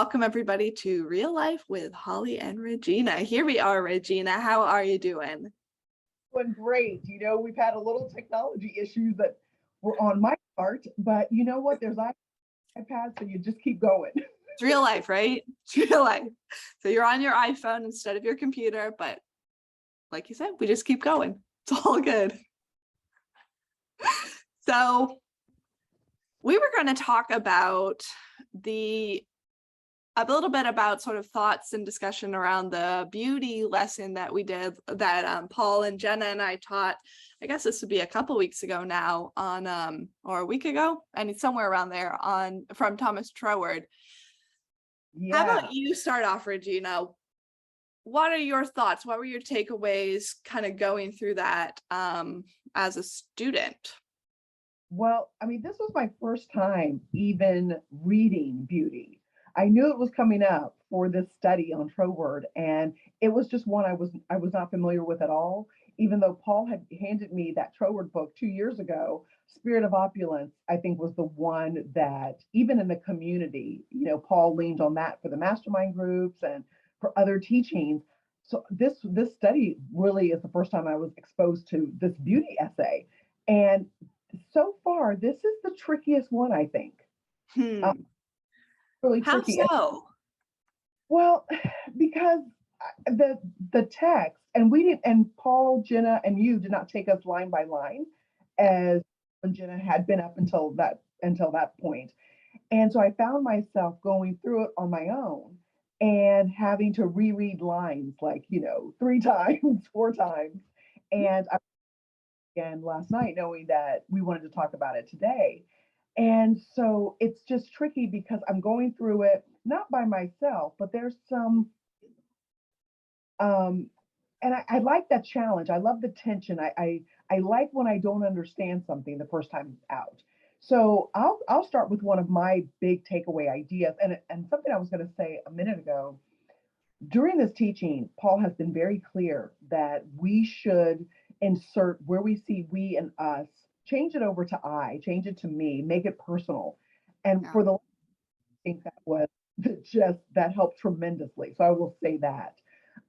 welcome everybody to Real Life with Holly and Regina. Here we are, Regina. How are you doing? Doing great. We've had a little technology issues that were on my part, but you know what? There's iPads, so you just keep going. It's real life, right? It's real life. So you're on your iPhone instead of your computer, but like you said, we just keep going. It's all good. So we were going to talk about a little bit about sort of thoughts and discussion around the beauty lesson that we did that Paul and Jenna and I taught. I guess this would be a couple weeks ago now on or a week ago, and somewhere around there from Thomas Troward. How Yeah. about you start off, Regina? What are your thoughts? What were your takeaways kind of going through that as a student? Well, this was my first time even reading beauty. I knew it was coming up for this study on Troward, and it was just one I was not familiar with at all. Even though Paul had handed me that Troward book 2 years ago, Spirit of Opulence, I think was the one that even in the community, Paul leaned on that for the mastermind groups and for other teachings. So this study really is the first time I was exposed to this beauty essay, and so far this is the trickiest one, I think. Uh, really How tricky. so? Well, because the text, and we didn't, and Paul, Jenna, and you did not take us line by line as Jenna had been up until that point. And so I found myself going through it on my own and having to reread lines like, 3 times, 4 times. And I again last night knowing that we wanted to talk about it today. And so it's just tricky because I'm going through it not by myself, but there's some and I like that challenge. I love the tension. I like when I don't understand something the first time out. So I'll start with one of my big takeaway ideas, and something I was going to say a minute ago. During this teaching, Paul has been very clear that we should insert where we see we and us, change it over to I, change it to me, make it personal. And Yeah. for the I think that helped tremendously. So I will say that.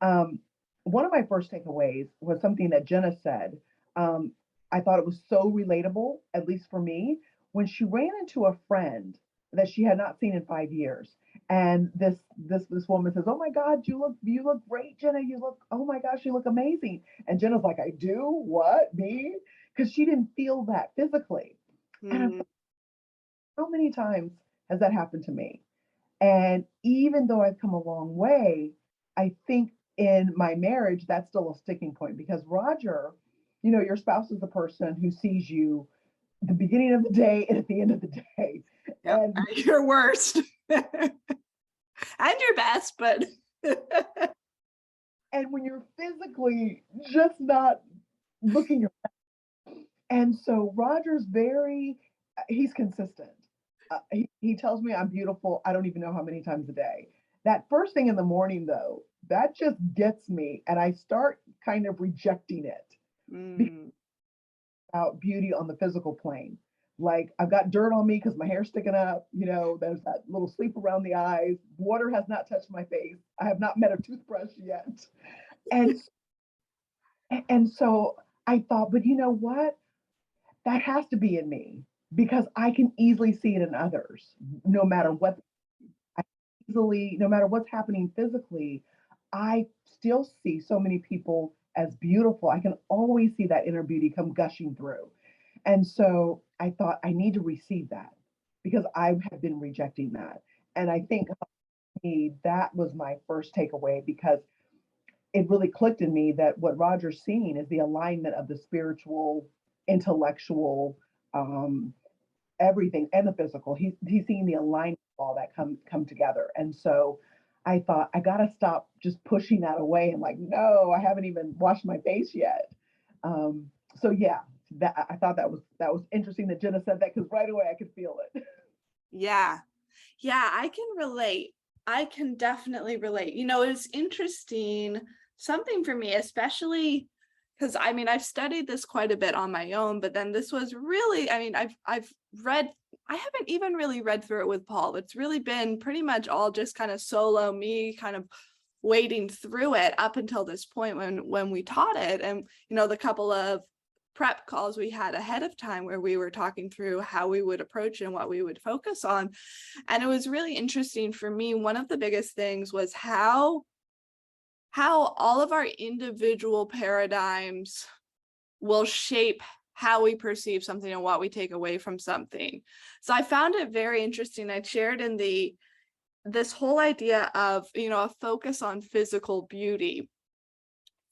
Um, One of my first takeaways was something that Jenna said. Um, I thought it was so relatable, at least for me, when she ran into a friend that she had not seen in 5 years. And this woman says, "Oh my God, you look great, Jenna. Oh my gosh, you look amazing." And Jenna's like, "I do? What? Me?" Because she didn't feel that physically. And I Mm, thought, how many times has that happened to me? And even though I've come a long way, I think in my marriage, that's still a sticking point because Roger, your spouse is the person who sees you at the beginning of the day and at the end of the day. yep. And Your worst. And your best, but and when you're physically just not looking your and so Roger's he's consistent. He tells me I'm beautiful. I don't even know how many times a day. That first thing in the morning, though, that just gets me, and I start kind of rejecting it because mm, about beauty on the physical plane. Like I've got dirt on me because my hair's sticking up. There's that little sleep around the eyes. Water has not touched my face. I have not met a toothbrush yet, and and so I thought, but you know what? That has to be in me because I can easily see it in others, no matter mm, what no matter what's happening physically, I still see so many people as beautiful. I can always see that inner beauty come gushing through. And so I thought I need to receive that because I have been rejecting that. And I think that was my first takeaway because it really clicked in me that what Roger's seeing is the alignment of the spiritual, intellectual, um, everything, and the physical. He's seeing the alignment of all that come together. And so I thought I gotta stop just pushing that away and like, no, I haven't even washed my face yet. Um, so yeah, that I thought that was interesting that Jenna said that because right away I could feel it. yeah. Yeah, I can relate. I can definitely relate. It's interesting, something for me, especially because I mean, I've studied this quite a bit on my own, but then this was really, I mean, I've read, I haven't even really read through it with Paul. It's really been pretty much all just kind of solo me kind of wading through it up until this point when we taught it. And, you know, the couple of prep calls we had ahead of time where we were talking through how we would approach and what we would focus on. And it was really interesting for me. One of the biggest things was how all of our individual paradigms will shape how we perceive something and what we take away from something. So I found it very interesting. I shared in this whole idea of, you know, a focus on physical beauty.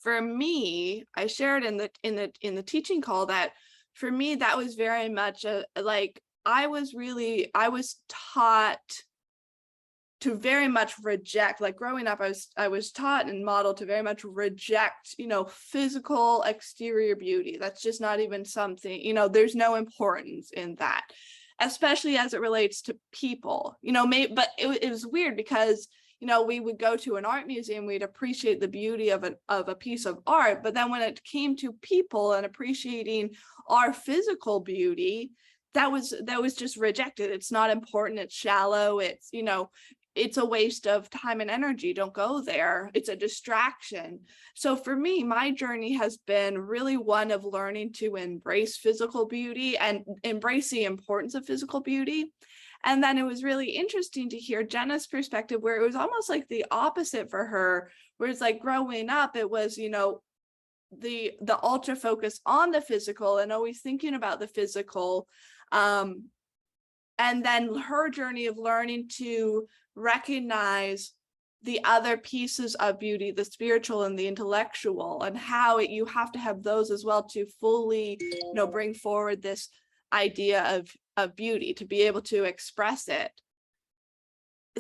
For me, I shared in the teaching call that for me that was very much like I was taught to very much reject, like growing up, I was taught and modeled to very much reject, you know, physical exterior beauty. That's just not even something, you know, there's no importance in that, especially as it relates to people, you know, but it was weird because, you know, we would go to an art museum, we'd appreciate the beauty of a piece of art, but then when it came to people and appreciating our physical beauty, that was just rejected. It's not important, it's shallow, it's, you know, it's a waste of time and energy. Don't go there. It's a distraction. So for me, my journey has been really one of learning to embrace physical beauty and embrace the importance of physical beauty. And then it was really interesting to hear Jenna's perspective, where it was almost like the opposite for her, where it's like growing up, it was, you know, the ultra focus on the physical and always thinking about the physical. And then her journey of learning to recognize the other pieces of beauty, the spiritual and the intellectual, and how you have to have those as well to fully, you know, bring forward this idea of beauty, to be able to express it.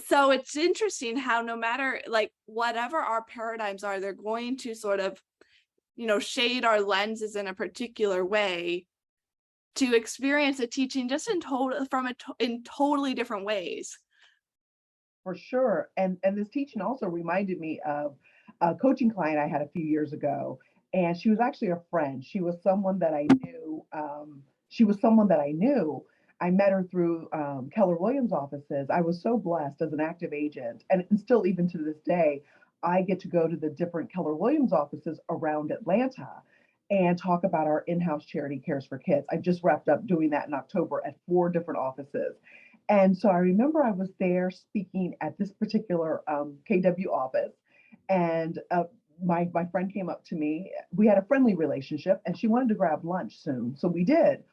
So it's interesting how no matter like whatever our paradigms are, they're going to sort of, you know, shade our lenses in a particular way to experience a teaching just in totally different ways. For sure. And this teaching also reminded me of a coaching client I had a few years ago. And she was actually a friend. She was someone that I knew. I met her through Keller Williams offices. I was so blessed as an active agent. And still, even to this day, I get to go to the different Keller Williams offices around Atlanta and talk about our in-house charity Cares for Kids. I just wrapped up doing that in October at 4 different offices. And so I remember I was there speaking at this particular KW office, and my friend came up to me. We had a friendly relationship, and she wanted to grab lunch soon, so we did.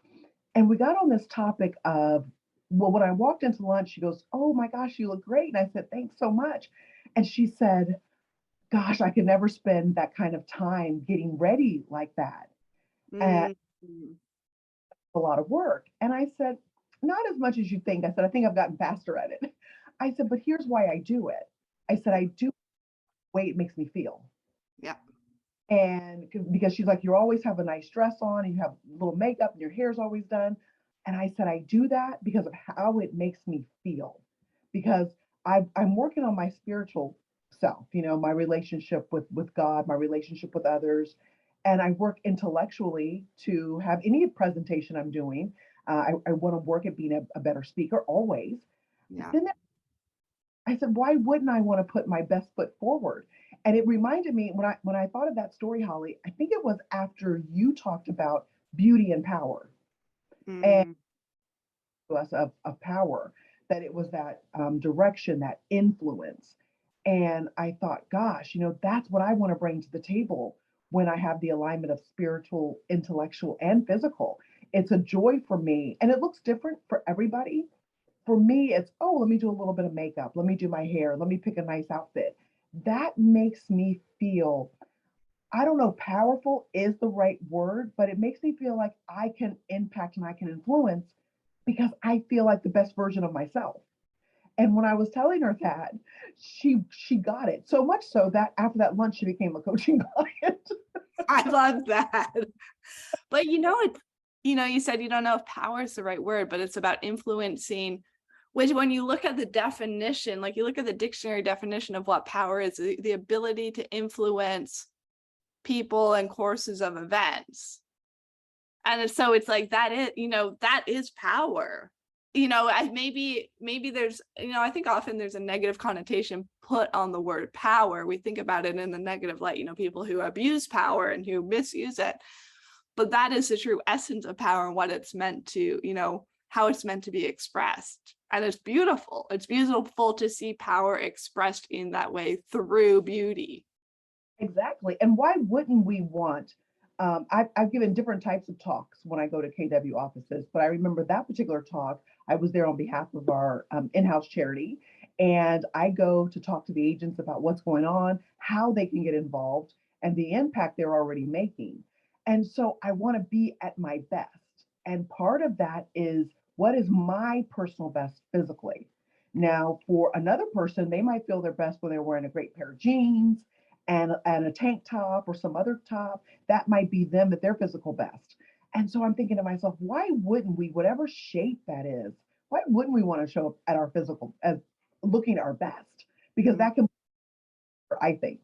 And we got on this topic of, well, when I walked into lunch, she goes, "Oh my gosh, you look great," and I said, "Thanks so much." And she said, "Gosh, I could never spend that kind of time getting ready like that." And Mm. a lot of work. And I said, not as much as you think. I said, I think I've gotten faster at it. I said, but here's why I do it. I said, I do the way it makes me feel. Yeah. And because she's like, you always have a nice dress on and you have a little makeup and your hair's always done. And I said, I do that because of how it makes me feel. Because I'm working on my spiritual self, you know, my relationship with God, my relationship with others. And I work intellectually to have any presentation I'm doing. I want to work at being a better speaker always. But Yeah. then I said, why wouldn't I want to put my best foot forward? And it reminded me when I thought of that story, Holly, I think it was after you talked about beauty and power and Mm. to us of power, that it was that direction, that influence. And I thought, gosh, you know, that's what I want to bring to the table when I have the alignment of spiritual, intellectual, and physical. It's a joy for me. And it looks different for everybody. For me, it's, oh, let me do a little bit of makeup. Let me do my hair. Let me pick a nice outfit. That makes me feel, I don't know, powerful is the right word, but it makes me feel like I can impact and I can influence because I feel like the best version of myself. And when I was telling her that, she got it so much so that after that lunch, she became a coaching client. I love that. But you know, you know, you said you don't know if power is the right word, but it's about influencing, which when you look at the definition, like you look at the dictionary definition of what power is, the ability to influence people and courses of events. And so it's like that is, that is power. Maybe there's, I think often there's a negative connotation put on the word power. We think about it in the negative light, people who abuse power and who misuse it. But that is the true essence of power and what it's meant to, how it's meant to be expressed. And it's beautiful. It's beautiful to see power expressed in that way through beauty. Exactly. And why wouldn't we want? I've given different types of talks when I go to KW offices, but I remember that particular talk, I was there on behalf of our in-house charity. And I go to talk to the agents about what's going on, how they can get involved, and the impact they're already making. And so I want to be at my best. And part of that is, what is my personal best physically? Now, for another person, they might feel their best when they're wearing a great pair of jeans and a tank top or some other top. That might be them at their physical best. And so I'm thinking to myself, why wouldn't we, whatever shape that is, why wouldn't we want to show up at our physical, as looking our best? Because that can, I think.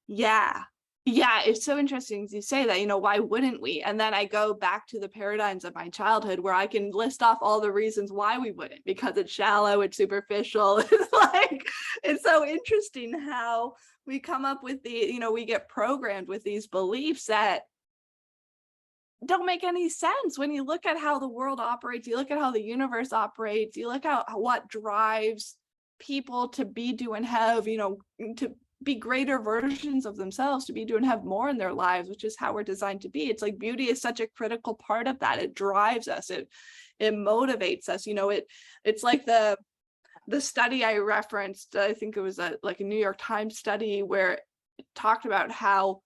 Yeah. Yeah, it's so interesting you say that, why wouldn't we? And then I go back to the paradigms of my childhood where I can list off all the reasons why we wouldn't, because it's shallow, it's superficial. It's so interesting how we come up with we get programmed with these beliefs that don't make any sense when you look at how the world operates, you look at how the universe operates, you look at what drives people to be, do, and have, to be greater versions of themselves, to be, do, and have more in their lives, which is how we're designed to be. It's like beauty is such a critical part of that. It drives us, it motivates us. It's like the study I referenced, I think it was a New York Times study where it talked about how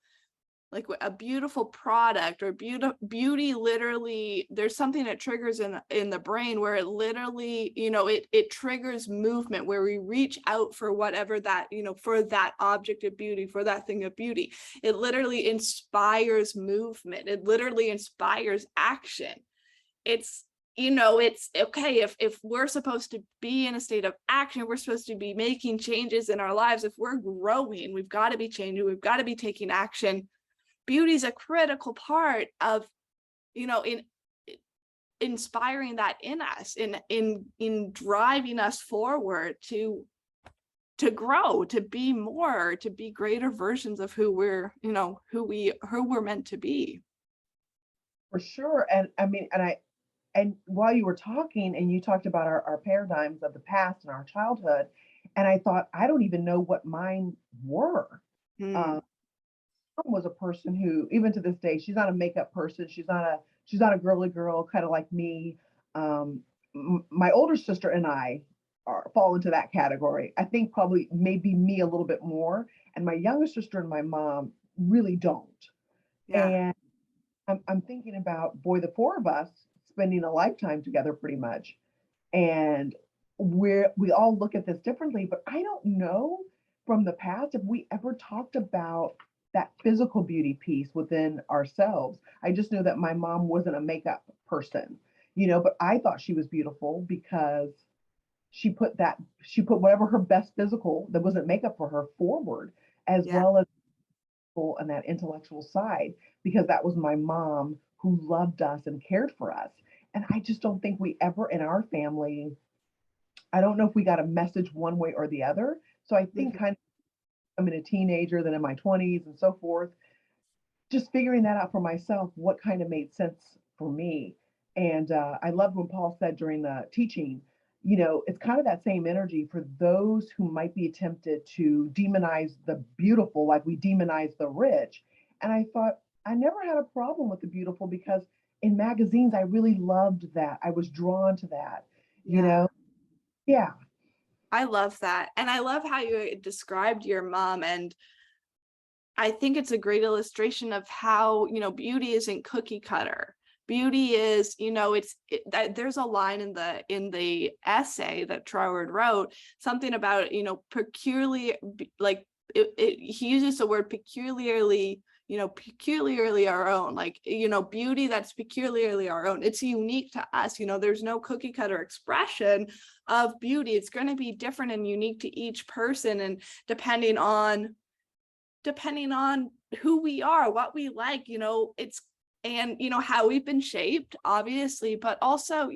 like a beautiful product or beauty literally, there's something that triggers in the brain where it literally, it triggers movement, where we reach out for whatever that, for that object of beauty, for that thing of beauty. It literally inspires movement. It literally inspires action. It's okay if we're supposed to be in a state of action, we're supposed to be making changes in our lives. If we're growing, we've got to be changing, we've got to be taking action. Beauty is a critical part of, in inspiring that in us, in driving us forward to grow, to be more, to be greater versions of who we're meant to be. For sure. And I mean, and while you were talking and you talked about our paradigms of the past and our childhood, and I thought, I don't even know what mine were. Mm. Was a person who, even to this day, she's not a makeup person. She's not a girly girl, kind of like me. My older sister and I fall into that category. I think probably maybe me a little bit more, and my younger sister and my mom really don't. Yeah. And I'm thinking about, boy, the four of us spending a lifetime together pretty much, and we all look at this differently. But I don't know from the past if we ever talked about that physical beauty piece within ourselves. I just know that my mom wasn't a makeup person, but I thought she was beautiful because she put whatever her best physical that wasn't makeup for her forward, as Yeah. well as and that intellectual side, because that was my mom who loved us and cared for us. And I just don't think we ever in our family, I don't know if we got a message one way or the other. So I think Mhm. kind of, I'm in a teenager, then in my 20s and so forth, just figuring that out for myself, what kind of made sense for me. And I loved when Paul said during the teaching, it's kind of that same energy for those who might be tempted to demonize the beautiful, like we demonize the rich. And I thought, I never had a problem with the beautiful, because in magazines, I really loved that. I was drawn to that, you Yeah. know? Yeah, I love that. And I love how you described your mom. And I think it's a great illustration of how, beauty isn't cookie cutter. Beauty is, there's a line in the essay that Troward wrote, something about, peculiar, like he uses the word peculiarly, peculiarly our own, like, beauty that's peculiarly our own. It's unique to us. There's no cookie cutter expression of beauty. It's going to be different and unique to each person. And depending on depending on who we are, what we like, and, how we've been shaped, obviously, but also,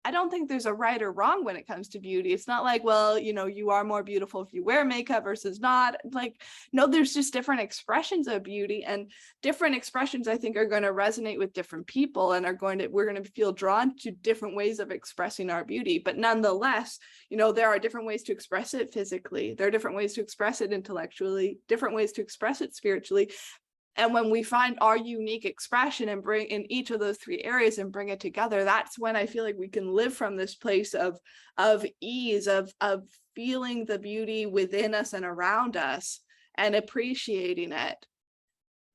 I don't think there's a right or wrong when it comes to beauty. It's not like, well, you are more beautiful if you wear makeup versus not. Like, no, there's just different expressions of beauty, and different expressions, I think, are going to resonate with different people, and we're going to feel drawn to different ways of expressing our beauty. But nonetheless, there are different ways to express it physically. There are different ways to express it intellectually, different ways to express it spiritually. And when we find our unique expression and bring in each of those three areas and bring it together, that's when I feel like we can live from this place of ease, of feeling the beauty within us and around us and appreciating it.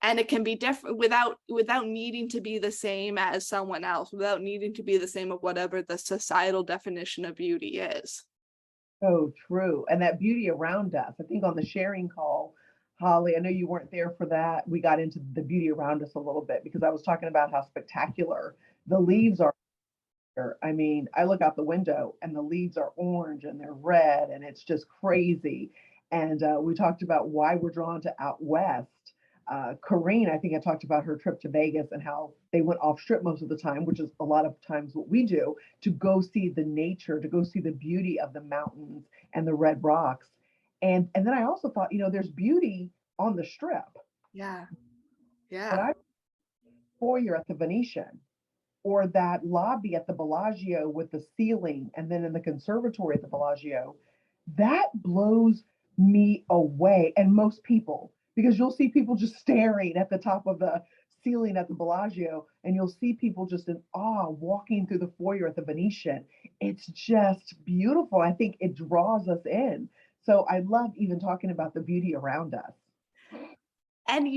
And it can be different without needing to be the same as someone else, without needing to be the same of whatever the societal definition of beauty is. So true. And that beauty around us. I think on the sharing call, Holly, I know you weren't there for that. We got into the beauty around us a little bit because I was talking about how spectacular the leaves are here. I mean, I look out the window and the leaves are orange and they're red and it's just crazy. And we talked about why we're drawn to out west. Corrine, I think I talked about her trip to Vegas and how they went off strip most of the time, which is a lot of times what we do, to go see the nature, to go see the beauty of the mountains and the red rocks. And then I also thought, there's beauty on the strip. Yeah. But Yeah. I foyer at the Venetian or that lobby at the Bellagio with the ceiling and then in the conservatory at the Bellagio, that blows me away. And most people, because you'll see people just staring at the top of the ceiling at the Bellagio, and you'll see people just in awe walking through the foyer at the Venetian. It's just beautiful. I think it draws us in. So I love even talking about the beauty around us. And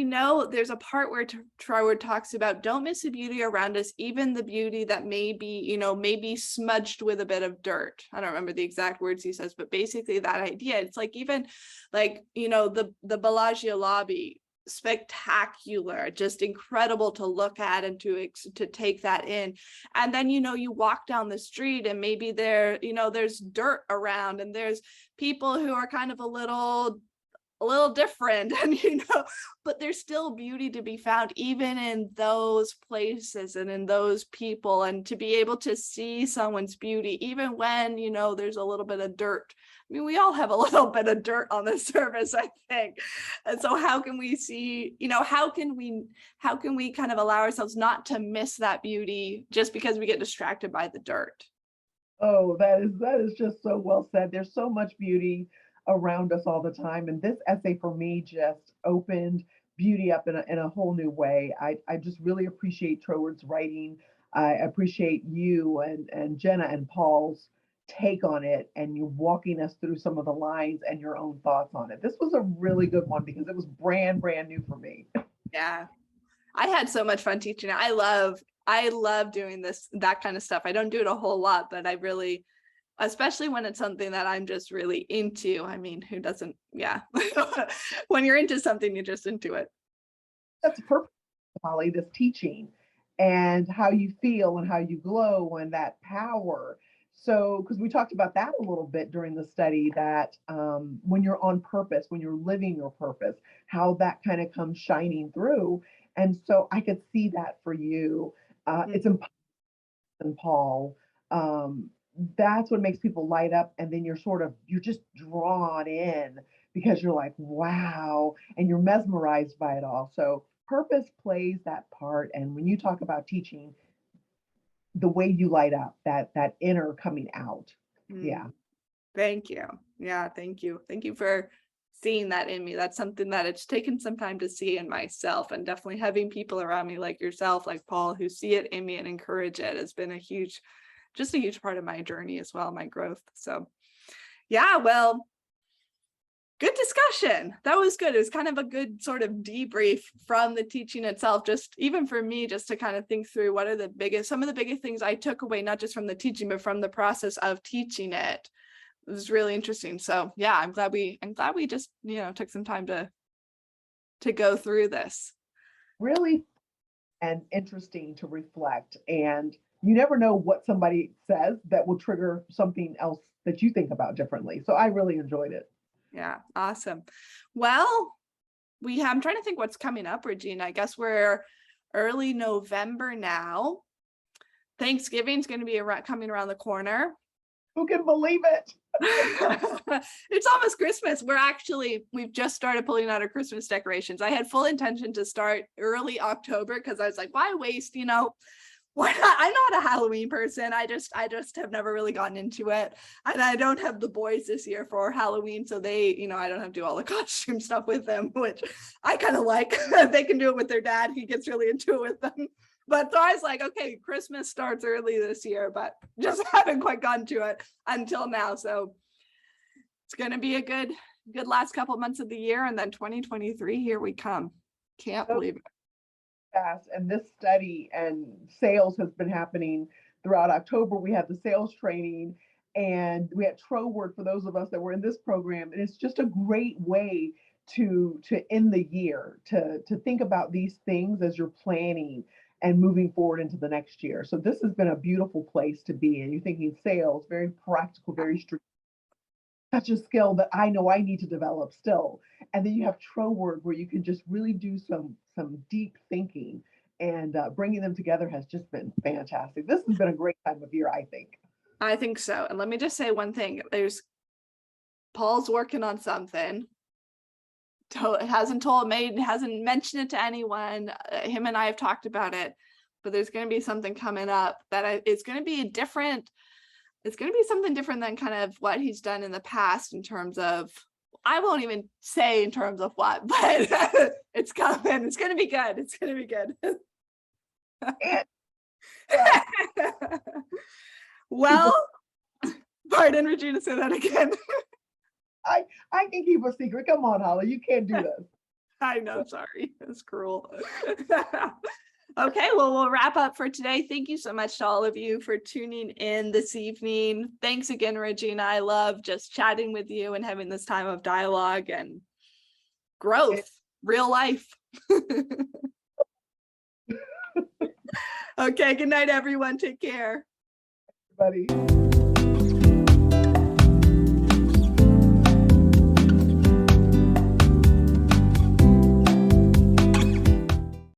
there's a part where Troward talks about don't miss the beauty around us, even the beauty that may be smudged with a bit of dirt. I don't remember the exact words he says, but basically that idea. It's like even like, the Bellagio lobby, spectacular, just incredible to look at and to take that in. And then, you walk down the street and maybe there's dirt around and there's people who are kind of a little different and but there's still beauty to be found even in those places and in those people, and to be able to see someone's beauty even when there's a little bit of dirt. I mean, we all have a little bit of dirt on the surface, I think. And so how can we see, how can we kind of allow ourselves not to miss that beauty just because we get distracted by the dirt? Oh, that is just so well said. There's so much beauty around us all the time. And this essay for me just opened beauty up in a whole new way. I just really appreciate Troward's writing. I appreciate you and Jenna and Paul's take on it and you walking us through some of the lines and your own thoughts on it. This was a really good one because it was brand new for me. Yeah. I had so much fun teaching it. I love doing that kind of stuff. I don't do it a whole lot, but I really, especially when it's something that I'm just really into. I mean, who doesn't? Yeah. When you're into something, you're just into it. That's perfect, Holly, this teaching and how you feel and how you glow and that power. So, because we talked about that a little bit during the study, that when you're on purpose, when you're living your purpose, how that kind of comes shining through. And so I could see that for you. It's important, Paul. That's what makes people light up. And then you're just drawn in because you're like, wow, and you're mesmerized by it all. So purpose plays that part. And when you talk about teaching, the way you light up, that inner coming out. Yeah. Thank you. Yeah, thank you. Thank you for seeing that in me. That's something that it's taken some time to see in myself, and definitely having people around me like yourself, like Paul, who see it in me and encourage it has been a huge part of my journey as well, my growth. So yeah, well, good discussion. That was good. It was kind of a good sort of debrief from the teaching itself, just even for me, just to kind of think through what are some of the biggest things I took away, not just from the teaching, but from the process of teaching it. It was really interesting. So yeah, I'm glad we just, took some time to go through this. Really and interesting to reflect. And you never know what somebody says that will trigger something else that you think about differently. So I really enjoyed it. Yeah, awesome. Well, I'm trying to think what's coming up, Regina. I guess we're early November now. Thanksgiving's going to be coming around the corner. Who can believe it? It's almost Christmas. We've just started pulling out our Christmas decorations. I had full intention to start early October because I was like, why waste, why not? I'm not a Halloween person. I just have never really gotten into it. And I don't have the boys this year for Halloween. So they, I don't have to do all the costume stuff with them, which I kind of like. They can do it with their dad. He gets really into it with them. But so I was like, okay, Christmas starts early this year, but just haven't quite gotten to it until now. So it's going to be a good last couple months of the year. And then 2023, here we come. Can't believe it. Fast. And this study and sales has been happening throughout October. We had the sales training and we had Troward for those of us that were in this program. And it's just a great way to end the year, to think about these things as you're planning and moving forward into the next year. So this has been a beautiful place to be in. You're thinking sales, very practical, very strategic, such a skill that I know I need to develop still. And then you have Troward where you can just really do some deep thinking, and bringing them together has just been fantastic. This has been a great time of year, I think. I think so. And let me just say one thing. Paul's working on something. Hasn't mentioned it to anyone. Him and I have talked about it, but there's going to be something coming up that it's going to be different. It's going to be something different than kind of what he's done in the past in terms of, I won't even say in terms of what, but it's coming. It's going to be good. It's going to be good. Well, pardon, Regina, say that again. I can keep a secret. Come on, Holly, you can't do this. I know, sorry, it's cruel. Okay, well, we'll wrap up for today. Thank you so much to all of you for tuning in this evening. Thanks again, Regina. I love just chatting with you and having this time of dialogue and growth, real life. Okay, good night, everyone. Take care. Everybody.